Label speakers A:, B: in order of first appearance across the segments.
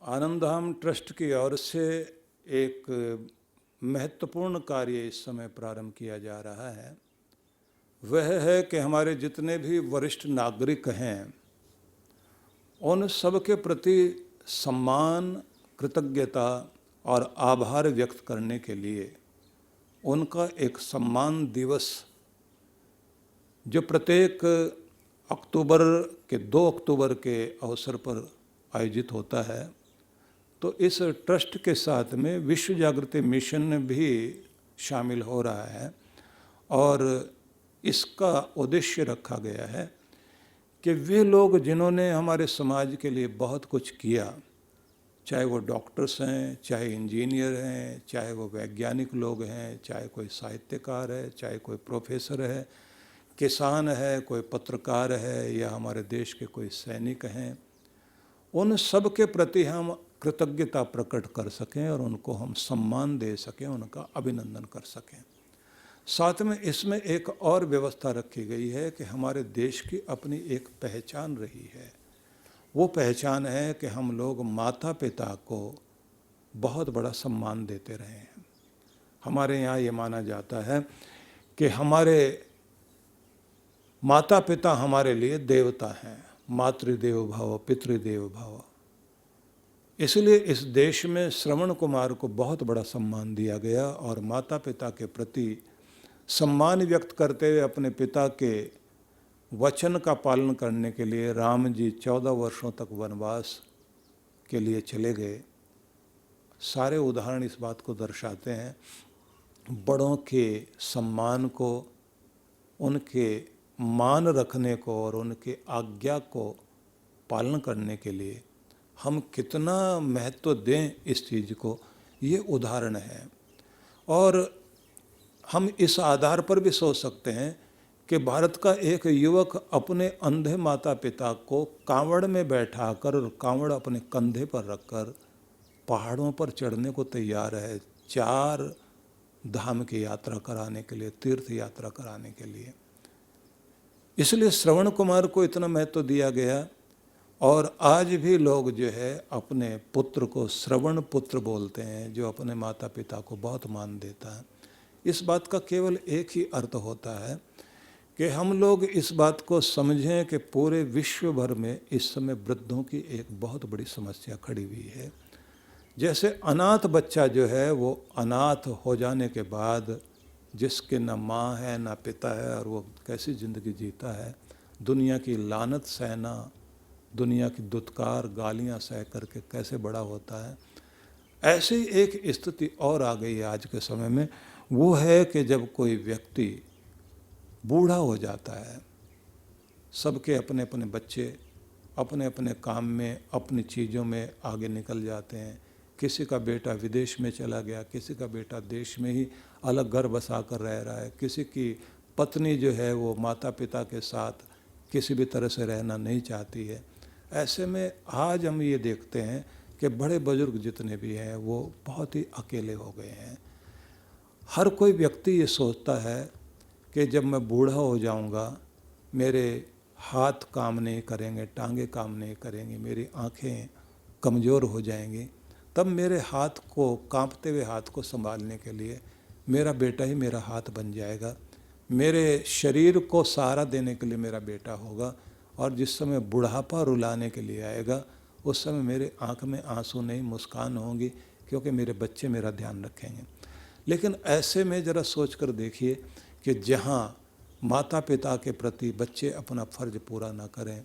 A: Anandham trust की ओर से एक महत्वपूर्ण कार्य इस समय प्रारंभ किया जा रहा है। वह है कि हमारे जितने भी वरिष्ठ नागरिक हैं उन सब के प्रति सम्मान, कृतज्ञता और आभार व्यक्त करने के लिए उनका एक सम्मान दिवस जो प्रत्येक अक्टूबर के 2 अक्टूबर के अवसर पर आयोजित होता है, तो इस ट्रस्ट के साथ में विश्व जागृति मिशन भी शामिल हो रहा है और इसका उद्देश्य रखा गया है कि वे लोग जिन्होंने हमारे समाज के लिए बहुत कुछ किया, चाहे वो डॉक्टर्स हैं, चाहे इंजीनियर हैं, चाहे वो वैज्ञानिक लोग हैं, चाहे कोई साहित्यकार है, चाहे कोई प्रोफेसर है, किसान है, कोई पत्रकार है या हमारे देश के कोई सैनिक हैं, उन सब के प्रति हम कृतज्ञता प्रकट कर सकें और उनको हम सम्मान दे सकें, उनका अभिनंदन कर सकें। साथ में इसमें एक और व्यवस्था रखी गई है कि हमारे देश की अपनी एक पहचान रही है। वो पहचान है कि हम लोग माता पिता को बहुत बड़ा सम्मान देते रहे हैं। हमारे यहाँ ये माना जाता है कि हमारे माता पिता हमारे लिए देवता हैं, मातृदेव भव पितृदेव भव। इसलिए इस देश में श्रवण कुमार को बहुत बड़ा सम्मान दिया गया और माता पिता के प्रति सम्मान व्यक्त करते हुए अपने पिता के वचन का पालन करने के लिए राम जी 14 वर्षों तक वनवास के लिए चले गए। सारे उदाहरण इस बात को दर्शाते हैं। बड़ों के सम्मान को, उनके मान रखने को और उनके आज्ञा को पालन करने के लिए हम कितना महत्व दें इस चीज़ को, ये उदाहरण है। और हम इस आधार पर भी सोच सकते हैं कि भारत का एक युवक अपने अंधे माता पिता को कांवड़ में बैठाकर और कांवड़ अपने कंधे पर रखकर पहाड़ों पर चढ़ने को तैयार है, 4 धाम की यात्रा कराने के लिए, तीर्थ यात्रा कराने के लिए। इसलिए श्रवण कुमार को इतना महत्व दिया गया और आज भी लोग जो है अपने पुत्र को श्रवण पुत्र बोलते हैं, जो अपने माता पिता को बहुत मान देता है। इस बात का केवल एक ही अर्थ होता है कि हम लोग इस बात को समझें कि पूरे विश्व भर में इस समय वृद्धों की एक बहुत बड़ी समस्या खड़ी हुई है। जैसे अनाथ बच्चा जो है वो अनाथ हो जाने के बाद, जिसके न माँ है न पिता है, और वो कैसी ज़िंदगी जीता है, दुनिया की लानत सहना, दुनिया की दुत्कार गालियाँ सह करके कैसे बड़ा होता है, ऐसी एक स्थिति और आ गई है आज के समय में। वो है कि जब कोई व्यक्ति बूढ़ा हो जाता है, सबके अपने अपने बच्चे अपने अपने काम में, अपनी चीज़ों में आगे निकल जाते हैं। किसी का बेटा विदेश में चला गया, किसी का बेटा देश में ही अलग घर बसा कर रह रहा है, किसी की पत्नी जो है वो माता पिता के साथ किसी भी तरह से रहना नहीं चाहती है। ऐसे में आज हम ये देखते हैं कि बड़े बुजुर्ग जितने भी हैं वो बहुत ही अकेले हो गए हैं। हर कोई व्यक्ति ये सोचता है कि जब मैं बूढ़ा हो जाऊंगा, मेरे हाथ काम नहीं करेंगे, टांगे काम नहीं करेंगी, मेरी आंखें कमज़ोर हो जाएंगी, तब मेरे हाथ को, कांपते हुए हाथ को संभालने के लिए मेरा बेटा ही मेरा हाथ बन जाएगा, मेरे शरीर को सहारा देने के लिए मेरा बेटा होगा, और जिस समय बुढ़ापा रुलाने के लिए आएगा उस समय मेरे आंख में आंसू नहीं, मुस्कान होंगी, क्योंकि मेरे बच्चे मेरा ध्यान रखेंगे। लेकिन ऐसे में ज़रा सोच कर देखिए कि जहाँ माता पिता के प्रति बच्चे अपना फ़र्ज पूरा ना करें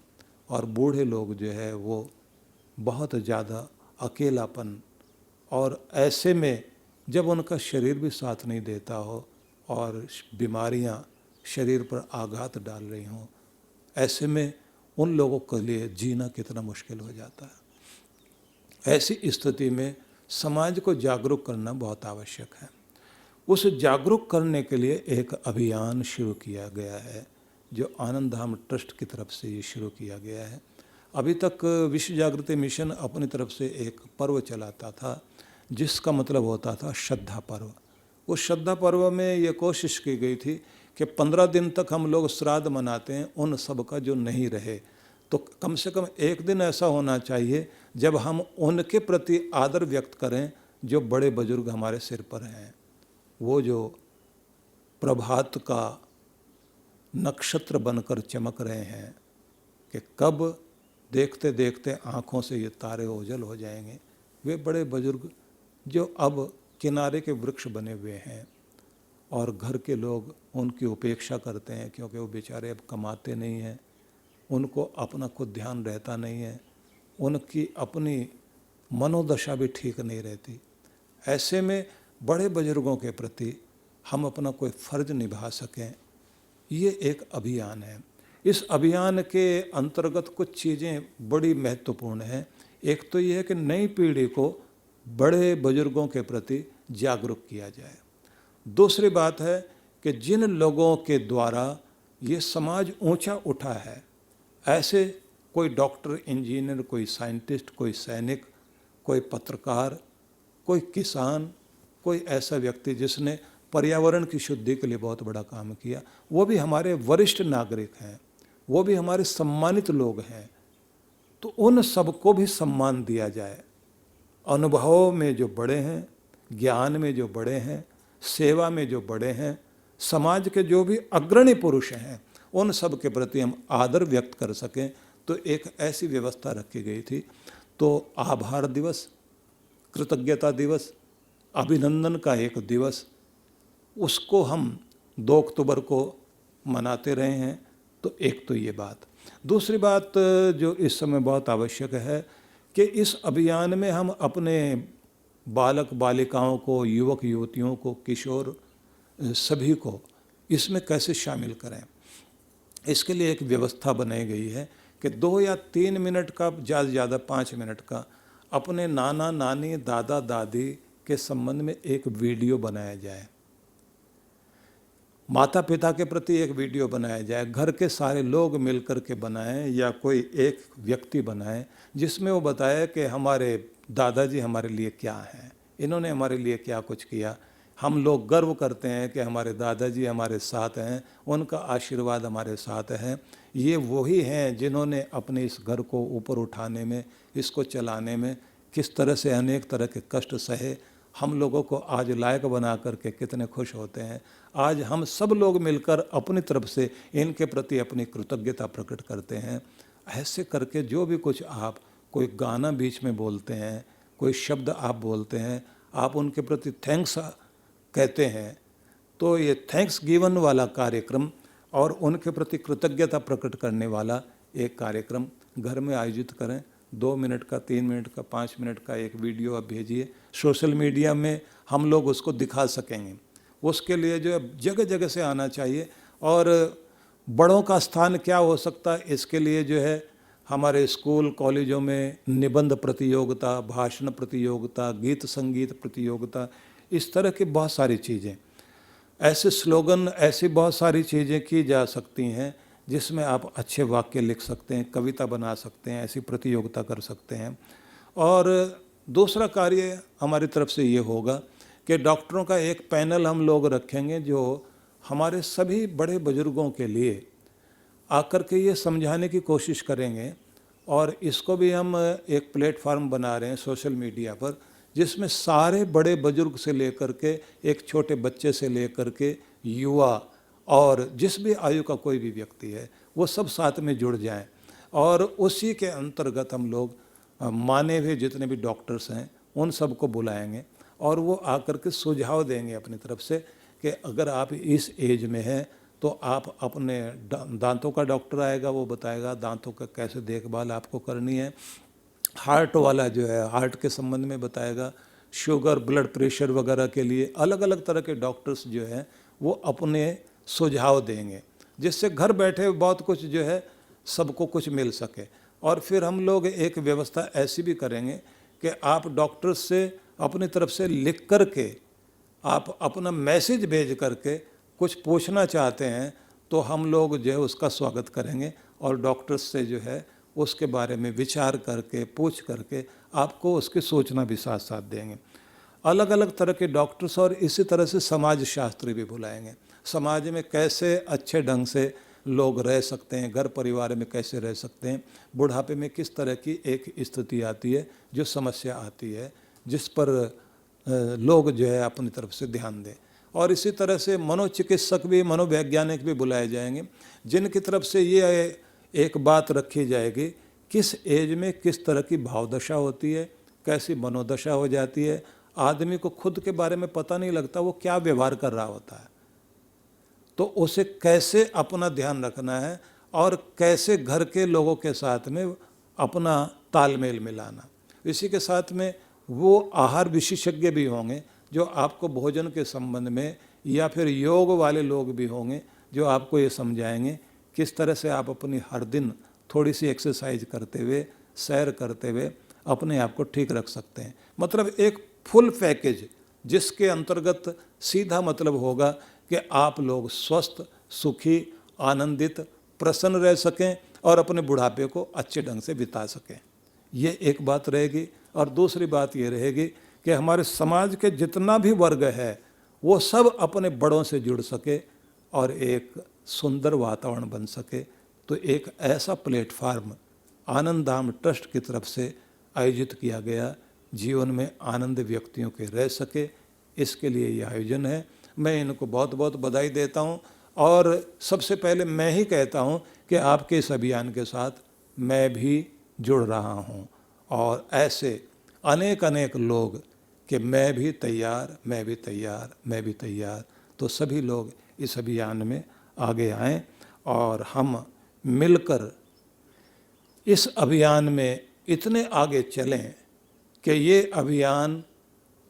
A: और बूढ़े लोग जो है वो बहुत ज़्यादा अकेलापन, और ऐसे में जब उनका शरीर भी साथ नहीं देता हो और बीमारियां शरीर पर आघात डाल रही हों, ऐसे में उन लोगों के लिए जीना कितना मुश्किल हो जाता है। ऐसी स्थिति में समाज को जागरूक करना बहुत आवश्यक है। उस जागरूक करने के लिए एक अभियान शुरू किया गया है, जो आनंदधाम ट्रस्ट की तरफ से ये शुरू किया गया है। अभी तक विश्व जागृति मिशन अपनी तरफ से एक पर्व चलाता था जिसका मतलब होता था श्रद्धा पर्व। उस श्रद्धा पर्व में ये कोशिश की गई थी कि 15 दिन तक हम लोग श्राद्ध मनाते हैं उन सब का जो नहीं रहे, तो कम से कम एक दिन ऐसा होना चाहिए जब हम उनके प्रति आदर व्यक्त करें जो बड़े बुजुर्ग हमारे सिर पर हैं। वो जो प्रभात का नक्षत्र बनकर चमक रहे हैं कि कब देखते देखते आँखों से ये तारे ओझल हो जाएंगे। वे बड़े बुजुर्ग जो अब किनारे के वृक्ष बने हुए हैं और घर के लोग उनकी उपेक्षा करते हैं क्योंकि वो बेचारे अब कमाते नहीं हैं, उनको अपना खुद ध्यान रहता नहीं है, उनकी अपनी मनोदशा भी ठीक नहीं रहती। ऐसे में बड़े बुजुर्गों के प्रति हम अपना कोई फ़र्ज निभा सकें, ये एक अभियान है। इस अभियान के अंतर्गत कुछ चीज़ें बड़ी महत्वपूर्ण हैं। एक तो ये है कि नई पीढ़ी को बड़े बुजुर्गों के प्रति जागरूक किया जाए। दूसरी बात है कि जिन लोगों के द्वारा ये समाज ऊंचा उठा है, ऐसे कोई डॉक्टर, इंजीनियर, कोई साइंटिस्ट, कोई सैनिक, कोई पत्रकार, कोई किसान, कोई ऐसा व्यक्ति जिसने पर्यावरण की शुद्धि के लिए बहुत बड़ा काम किया, वो भी हमारे वरिष्ठ नागरिक हैं, वो भी हमारे सम्मानित लोग हैं। तो उन सबको भी सम्मान दिया जाए। अनुभव में जो बड़े हैं, ज्ञान में जो बड़े हैं, सेवा में जो बड़े हैं, समाज के जो भी अग्रणी पुरुष हैं, उन सब के प्रति हम आदर व्यक्त कर सकें। तो एक ऐसी व्यवस्था रखी गई थी। तो आभार दिवस, कृतज्ञता दिवस, अभिनंदन का एक दिवस, उसको हम 2 अक्टूबर को मनाते रहे हैं। तो एक तो ये बात। दूसरी बात जो इस समय बहुत आवश्यक है कि इस अभियान में हम अपने बालक बालिकाओं को, युवक युवतियों को, किशोर सभी को इसमें कैसे शामिल करें। इसके लिए एक व्यवस्था बनाई गई है कि 2 या 3 मिनट का, ज़्यादा से ज़्यादा 5 मिनट का, अपने नाना नानी, दादा दादी के संबंध में एक वीडियो बनाया जाए। माता पिता के प्रति एक वीडियो बनाया जाए, घर के सारे लोग मिलकर के बनाएं या कोई एक व्यक्ति बनाए जिसमें वो बताए कि हमारे दादाजी हमारे लिए क्या हैं, इन्होंने हमारे लिए क्या कुछ किया। हम लोग गर्व करते हैं कि हमारे दादाजी हमारे साथ हैं, उनका आशीर्वाद हमारे साथ है। ये वही हैं जिन्होंने अपने इस घर को ऊपर उठाने में, इसको चलाने में किस तरह से अनेक तरह के कष्ट सहे, हम लोगों को आज लायक बना करके कितने खुश होते हैं। आज हम सब लोग मिलकर अपनी तरफ से इनके प्रति अपनी कृतज्ञता प्रकट करते हैं। ऐसे करके जो भी कुछ आप, कोई गाना बीच में बोलते हैं, कोई शब्द आप बोलते हैं, आप उनके प्रति थैंक्स कहते हैं, तो ये थैंक्स गिवन वाला कार्यक्रम और उनके प्रति कृतज्ञता प्रकट करने वाला एक कार्यक्रम घर में आयोजित करें। 2 मिनट का, 3 मिनट का, 5 मिनट का एक वीडियो आप भेजिए, सोशल मीडिया में हम लोग उसको दिखा सकेंगे। उसके लिए जो है जगह जगह से आना चाहिए। और बड़ों का स्थान क्या हो सकता है, इसके लिए जो है हमारे स्कूल कॉलेजों में निबंध प्रतियोगिता, भाषण प्रतियोगिता, गीत संगीत प्रतियोगिता, इस तरह की बहुत सारी चीज़ें, ऐसे स्लोगन, ऐसी बहुत सारी चीज़ें की जा सकती हैं जिसमें आप अच्छे वाक्य लिख सकते हैं, कविता बना सकते हैं, ऐसी प्रतियोगिता कर सकते हैं। और दूसरा कार्य हमारी तरफ से ये होगा कि डॉक्टरों का एक पैनल हम लोग रखेंगे जो हमारे सभी बड़े बुजुर्गों के लिए आकर के ये समझाने की कोशिश करेंगे। और इसको भी हम एक प्लेटफार्म बना रहे हैं सोशल मीडिया पर, जिसमें सारे बड़े बुजुर्ग से लेकर के एक छोटे बच्चे से लेकर के युवा और जिस भी आयु का कोई भी व्यक्ति है, वो सब साथ में जुड़ जाएं। और उसी के अंतर्गत हम लोग माने हुए जितने भी डॉक्टर्स हैं उन सबको बुलाएंगे और वो आकर के सुझाव देंगे अपनी तरफ से कि अगर आप इस एज में हैं तो आप अपने दांतों का डॉक्टर आएगा, वो बताएगा दांतों का कैसे देखभाल आपको करनी है। हार्ट वाला जो है हार्ट के संबंध में बताएगा, शुगर, ब्लड प्रेशर वगैरह के लिए अलग अलग तरह के डॉक्टर्स जो हैं वो अपने सुझाव देंगे, जिससे घर बैठे बहुत कुछ जो है सबको कुछ मिल सके। और फिर हम लोग एक व्यवस्था ऐसी भी करेंगे कि आप डॉक्टर से अपनी तरफ से लिख कर के आप अपना मैसेज भेज करके कुछ पूछना चाहते हैं तो हम लोग जो है उसका स्वागत करेंगे और डॉक्टर्स से जो है उसके बारे में विचार करके पूछ करके आपको उसकी सूचना भी साथ साथ देंगे। अलग अलग तरह के डॉक्टर्स और इसी तरह से समाज शास्त्री भी बुलाएंगे। समाज में कैसे अच्छे ढंग से लोग रह सकते हैं, घर परिवार में कैसे रह सकते हैं, बुढ़ापे में किस तरह की एक स्थिति आती है, जो समस्या आती है, जिस पर लोग जो है अपनी तरफ से ध्यान दें। और इसी तरह से मनोचिकित्सक भी, मनोवैज्ञानिक भी बुलाए जाएंगे, जिनकी तरफ से ये एक बात रखी जाएगी, किस एज में किस तरह की भावदशा होती है, कैसी मनोदशा हो जाती है, आदमी को खुद के बारे में पता नहीं लगता वो क्या व्यवहार कर रहा होता है, तो उसे कैसे अपना ध्यान रखना है और कैसे घर के लोगों के साथ में अपना तालमेल मिलाना। इसी के साथ में वो आहार विशेषज्ञ भी होंगे जो आपको भोजन के संबंध में, या फिर योग वाले लोग भी होंगे जो आपको ये समझाएंगे किस तरह से आप अपनी हर दिन थोड़ी सी एक्सरसाइज करते हुए, सैर करते हुए अपने आप को ठीक रख सकते हैं। मतलब एक फुल पैकेज, जिसके अंतर्गत सीधा मतलब होगा कि आप लोग स्वस्थ, सुखी, आनंदित, प्रसन्न रह सकें और अपने बुढ़ापे को अच्छे ढंग से बिता सकें। ये एक बात रहेगी। और दूसरी बात ये रहेगी कि हमारे समाज के जितना भी वर्ग है वो सब अपने बड़ों से जुड़ सके और एक सुंदर वातावरण बन सके। तो एक ऐसा प्लेटफार्म आनंद धाम ट्रस्ट की तरफ से आयोजित किया गया, जीवन में आनंद व्यक्तियों के रह सके, इसके लिए ये आयोजन है। मैं इनको बहुत बहुत बधाई देता हूँ। और सबसे पहले मैं ही कहता हूँ कि आपके इस अभियान के साथ मैं भी जुड़ रहा हूँ, और ऐसे अनेक अनेक लोग कि मैं भी तैयार, मैं भी तैयार, मैं भी तैयार। तो सभी लोग इस अभियान में आगे आएं और हम मिलकर इस अभियान में इतने आगे चलें कि ये अभियान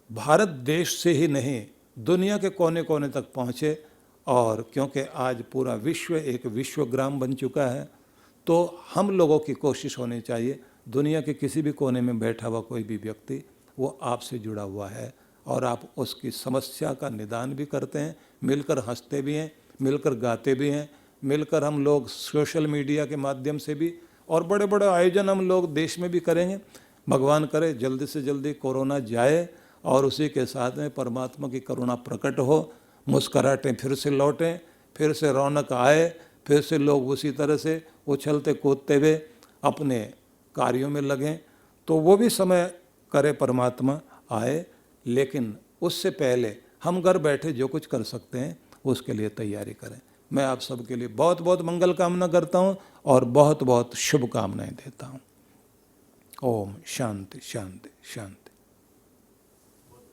A: भारत देश से ही नहीं, दुनिया के कोने कोने तक पहुँचे। और क्योंकि आज पूरा विश्व एक विश्वग्राम बन चुका है, तो हम लोगों की कोशिश होनी चाहिए, दुनिया के किसी भी कोने में बैठा हुआ कोई भी व्यक्ति वो आपसे जुड़ा हुआ है और आप उसकी समस्या का निदान भी करते हैं, मिलकर हंसते भी हैं, मिलकर गाते भी हैं, मिलकर हम लोग सोशल मीडिया के माध्यम से भी, और बड़े बड़े आयोजन हम लोग देश में भी करेंगे। भगवान करे जल्दी से जल्दी कोरोना जाए और उसी के साथ में परमात्मा की करुणा प्रकट हो, मुस्कुराहटें फिर से लौटें, फिर से रौनक आए, फिर से लोग उसी तरह से उछलते कूदते हुए अपने कार्यों में लगें। तो वो भी समय करे परमात्मा आए, लेकिन उससे पहले हम घर बैठे जो कुछ कर सकते हैं उसके लिए तैयारी करें। मैं आप सबके लिए बहुत बहुत मंगल कामना करता हूँ और बहुत बहुत शुभकामनाएं देता हूँ। ओम शांति शांति शांति।